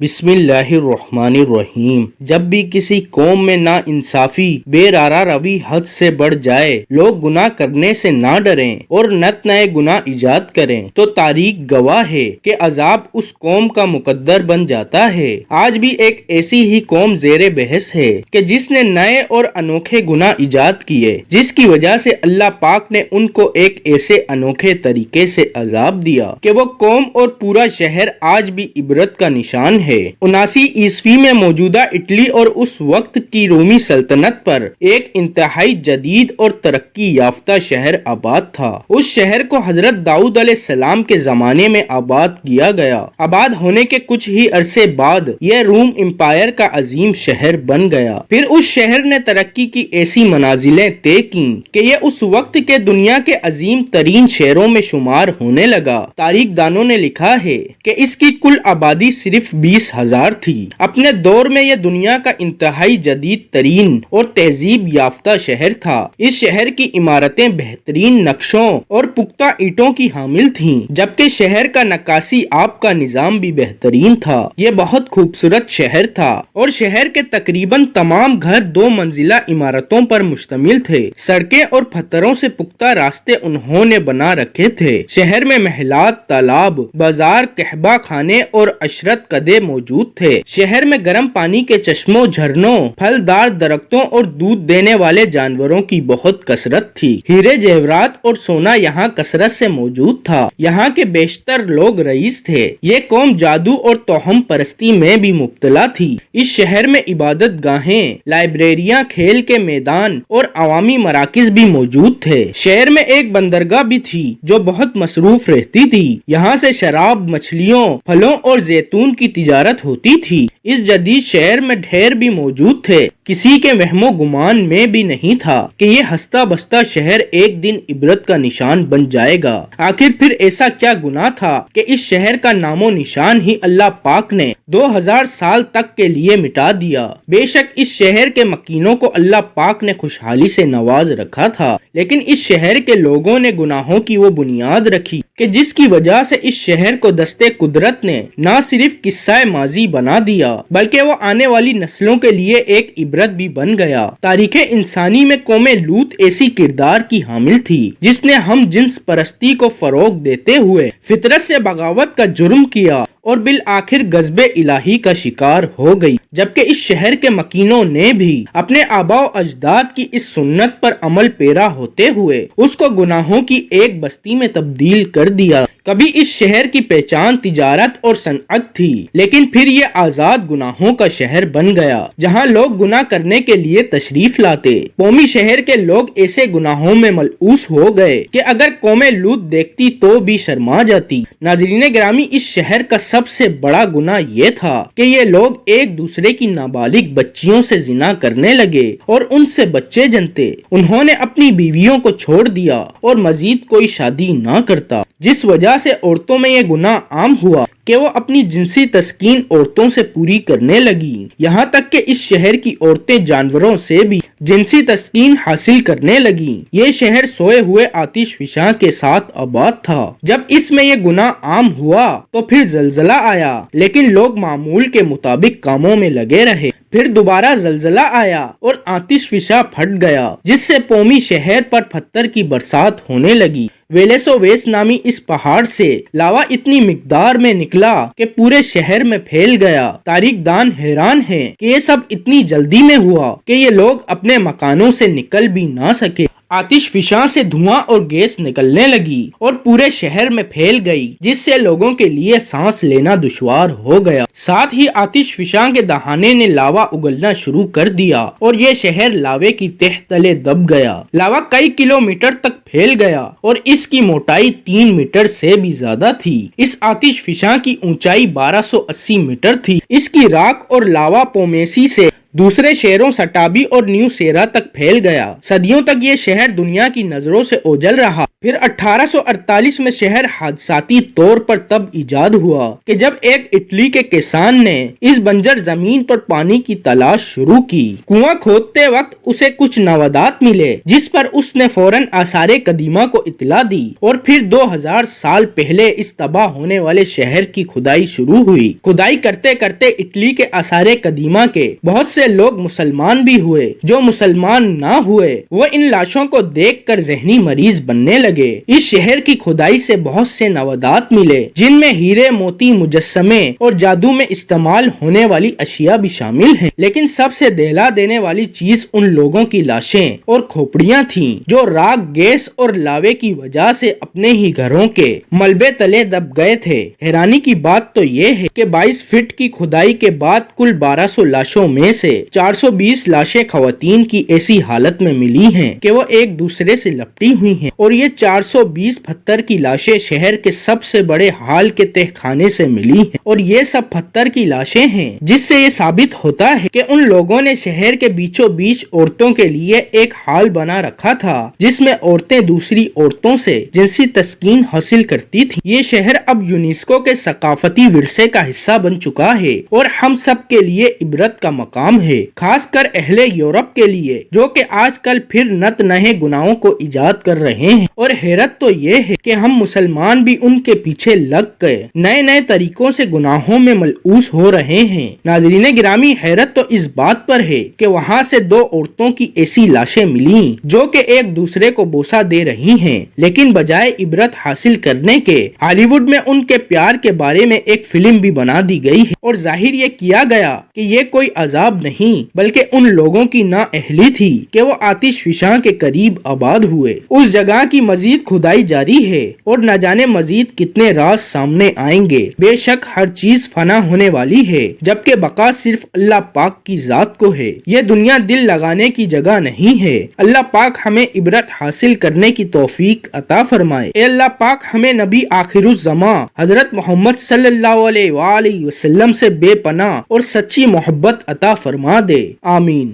بسم اللہ الرحمن الرحیم۔ جب بھی کسی قوم میں نا انصافی بے رارا روی حد سے بڑھ جائے، لوگ گناہ کرنے سے نہ ڈریں اور نت نئے گناہ ایجاد کریں تو تاریخ گواہ ہے کہ عذاب اس قوم کا مقدر بن جاتا ہے۔ آج بھی ایک ایسی ہی قوم زیر بحث ہے کہ جس نے نئے اور انوکھے گناہ ایجاد کیے، جس کی وجہ سے اللہ پاک نے ان کو ایک ایسے انوکھے طریقے سے عذاب دیا کہ وہ قوم اور پورا شہر آج بھی عبرت کا نشان ہے۔ 79 عیسوی میں موجودہ اٹلی اور اس وقت کی رومی سلطنت پر ایک انتہائی جدید اور ترقی یافتہ شہر آباد تھا۔ اس شہر کو حضرت داؤد علیہ السلام کے زمانے میں آباد کیا گیا۔ آباد ہونے کے کچھ ہی عرصے بعد یہ روم امپائر کا عظیم شہر بن گیا۔ پھر اس شہر نے ترقی کی ایسی منازلیں طے کی کہ یہ اس وقت کے دنیا کے عظیم ترین شہروں میں شمار ہونے لگا۔ تاریخ دانوں نے لکھا ہے کہ اس کی کل آبادی صرف 20,000 تھی۔ اپنے دور میں یہ دنیا کا انتہائی جدید ترین اور تہذیب یافتہ شہر تھا۔ اس شہر کی عمارتیں بہترین نقشوں اور پختہ اینٹوں کی حامل تھیں، جبکہ شہر کا نکاسی آب کا نظام بھی بہترین تھا۔ یہ بہت خوبصورت شہر تھا اور شہر کے تقریباً تمام گھر 2 منزلہ عمارتوں پر مشتمل تھے۔ سڑکیں اور پتھروں سے پختہ راستے انہوں نے بنا رکھے تھے۔ شہر میں محلات، تالاب، بازار، قہوہ خانے اور عشرت قدے موجود تھے۔ شہر میں گرم پانی کے چشموں، جھرنوں، پھلدار درختوں اور دودھ دینے والے جانوروں کی بہت کثرت تھی۔ ہیرے جواہرات اور سونا یہاں کثرت سے موجود تھا۔ یہاں کے بیشتر لوگ رئیس تھے۔ یہ قوم جادو اور توہم پرستی میں بھی مبتلا تھی۔ اس شہر میں عبادت گاہیں، لائبریریاں، کھیل کے میدان اور عوامی مراکز بھی موجود تھے۔ شہر میں ایک بندرگاہ بھی تھی جو بہت مصروف رہتی تھی۔ یہاں سے شراب، مچھلیوں، پھلوں اور زیتون کی تجارت ہوتی تھی۔ اس جدید شہر میں ڈھیر بھی موجود تھے۔ کسی کے وہم و گمان میں بھی نہیں تھا کہ یہ ہستا بستا شہر ایک دن عبرت کا نشان بن جائے گا۔ آخر پھر ایسا کیا گناہ تھا کہ اس شہر کا نام و نشان ہی اللہ پاک نے 2000 سال تک کے لیے مٹا دیا۔ بے شک اس شہر کے مکینوں کو اللہ پاک نے خوشحالی سے نواز رکھا تھا، لیکن اس شہر کے لوگوں نے گناہوں کی وہ بنیاد رکھی کہ جس کی وجہ سے اس شہر کو دستے قدرت نے نہ صرف قصہ ماضی بنا دیا بلکہ وہ آنے والی نسلوں کے لیے ایک عبرت بھی بن گیا۔ تاریخ انسانی میں قوم لوط ایسی کردار کی حامل تھی جس نے ہم جنس پرستی کو فروغ دیتے ہوئے فطرت سے بغاوت کا جرم کیا اور بالآخر غضب الہی کا شکار ہو گئی، جبکہ اس شہر کے مکینوں نے بھی اپنے آباء و اجداد کی اس سنت پر عمل پیرا ہوتے ہوئے اس کو گناہوں کی ایک بستی میں تبدیل کر دیا۔ کبھی اس شہر کی پہچان تجارت اور صنعت تھی، لیکن پھر یہ آزاد گناہوں کا شہر بن گیا جہاں لوگ گناہ کرنے کے لیے تشریف لاتے۔ قومی شہر کے لوگ ایسے گناہوں میں ملعوث ہو گئے کہ اگر قوم لوط دیکھتی تو بھی شرما جاتی۔ ناظرین گرامی، اس شہر کا سب سے بڑا گناہ یہ تھا کہ یہ لوگ ایک دوسرے کی نابالغ بچیوں سے زنا کرنے لگے اور ان سے بچے جنتے۔ انہوں نے اپنی بیویوں کو چھوڑ دیا اور مزید کوئی شادی نہ کرتا، جس وجہ سے عورتوں میں یہ گناہ عام ہوا کہ وہ اپنی جنسی تسکین عورتوں سے پوری کرنے لگی۔ یہاں تک کہ اس شہر کی عورتیں جانوروں سے بھی جنسی تسکین حاصل کرنے لگی۔ یہ شہر سوئے ہوئے آتش فشاں کے ساتھ آباد تھا۔ جب اس میں یہ گناہ عام ہوا تو پھر زلزلہ آیا، لیکن لوگ معمول کے مطابق کاموں میں لگے رہے۔ پھر دوبارہ زلزلہ آیا اور آتش فشاں پھٹ گیا، جس سے قومی شہر پر پتھر کی برسات ہونے لگی۔ ویلسوویس نامی اس پہاڑ سے لاوا اتنی مقدار میں نکلا کہ پورے شہر میں پھیل گیا۔ تاریخ دان حیران ہیں کہ یہ سب اتنی جلدی میں ہوا کہ یہ لوگ اپنے مکانوں سے نکل بھی نہ سکے۔ آتش فشاں سے دھواں اور گیس نکلنے لگی اور پورے شہر میں پھیل گئی، جس سے لوگوں کے لیے سانس لینا دشوار ہو گیا۔ ساتھ ہی آتش فشاں کے دہانے نے لاوا اگلنا شروع کر دیا اور یہ شہر لاوے کی تہ تلے دب گیا۔ لاوا کئی کلومیٹر تک پھیل گیا اور اس کی موٹائی 3 میٹر سے بھی زیادہ تھی۔ اس آتش فشاں کی اونچائی 1280 میٹر تھی۔ اس کی راکھ اور لاوا پومیسی سے دوسرے شہروں سٹابی اور نیو سیرا تک پھیل گیا۔ صدیوں تک یہ شہر دنیا کی نظروں سے اوجھل رہا۔ پھر 1848 میں شہر حادثاتی طور پر تب ایجاد ہوا کہ جب ایک اٹلی کے کسان نے اس بنجر زمین پر پانی کی تلاش شروع کی۔ کنواں کھودتے وقت اسے کچھ نوادات ملے جس پر اس نے فوراً آثار قدیمہ کو اطلاع دی اور پھر 2000 سال پہلے اس تباہ ہونے والے شہر کی کھدائی شروع ہوئی۔ کھدائی کرتے کرتے اٹلی کے آثار قدیمہ کے بہت سے لوگ مسلمان بھی ہوئے۔ جو مسلمان نہ ہوئے وہ ان لاشوں کو دیکھ کر ذہنی مریض بننے لگے۔ اس شہر کی کھدائی سے بہت سے نوادات ملے جن میں ہیرے، موتی، مجسمے اور جادو میں استعمال ہونے والی اشیاء بھی شامل ہیں، لیکن سب سے دہلا دینے والی چیز ان لوگوں کی لاشیں اور کھوپڑیاں تھیں جو راکھ، گیس اور لاوے کی وجہ سے اپنے ہی گھروں کے ملبے تلے دب گئے تھے۔ حیرانی کی بات تو یہ ہے کہ 22 فٹ کی کھدائی کے بعد کل 1200 لاشوں میں سے 420 لاشیں خواتین کی ایسی حالت میں ملی ہیں کہ وہ ایک دوسرے سے لپٹی ہوئی ہیں، اور یہ 420 پتھر کی لاشیں شہر کے سب سے بڑے ہال کے تہ خانے سے ملی ہیں، اور یہ سب پتھر کی لاشیں ہیں، جس سے یہ ثابت ہوتا ہے کہ ان لوگوں نے شہر کے بیچوں بیچ عورتوں کے لیے ایک ہال بنا رکھا تھا جس میں عورتیں دوسری عورتوں سے جنسی تسکین حاصل کرتی تھیں۔ یہ شہر اب یونیسکو کے ثقافتی ورثے کا حصہ بن چکا ہے اور ہم سب کے لیے عبرت کا مقام ہے، خاص کر اہل یورپ کے لیے جو کہ آج کل پھر نت نئے گناہوں کو ایجاد کر رہے ہیں۔ اور حیرت تو یہ ہے کہ ہم مسلمان بھی ان کے پیچھے لگ گئے نئے نئے طریقوں سے گناہوں میں ملعوث ہو رہے ہیں۔ ناظرین گرامی، حیرت تو اس بات پر ہے کہ وہاں سے 2 عورتوں کی ایسی لاشیں ملیں جو کہ ایک دوسرے کو بوسہ دے رہی ہیں، لیکن بجائے عبرت حاصل کرنے کے ہالی ووڈ میں ان کے پیار کے بارے میں ایک فلم بھی بنا دی گئی ہے اور ظاہر یہ کیا گیا کہ یہ کوئی عذاب نہیں بلکہ ان لوگوں کی نااہلی تھی کہ وہ آتش فشاں کے قریب آباد ہوئے۔ اس جگہ کی مزید کھدائی جاری ہے اور نہ جانے مزید کتنے راز سامنے آئیں گے۔ بے شک ہر چیز فنا ہونے والی ہے جبکہ بقا صرف اللہ پاک کی ذات کو ہے۔ یہ دنیا دل لگانے کی جگہ نہیں ہے۔ اللہ پاک ہمیں عبرت حاصل کرنے کی توفیق عطا فرمائے۔ اے اللہ پاک ہمیں نبی آخر الزمان حضرت محمد صلی اللہ علیہ وآلہ وسلم سے بے پناہ اور سچی محبت عطا فرما دے، آمین۔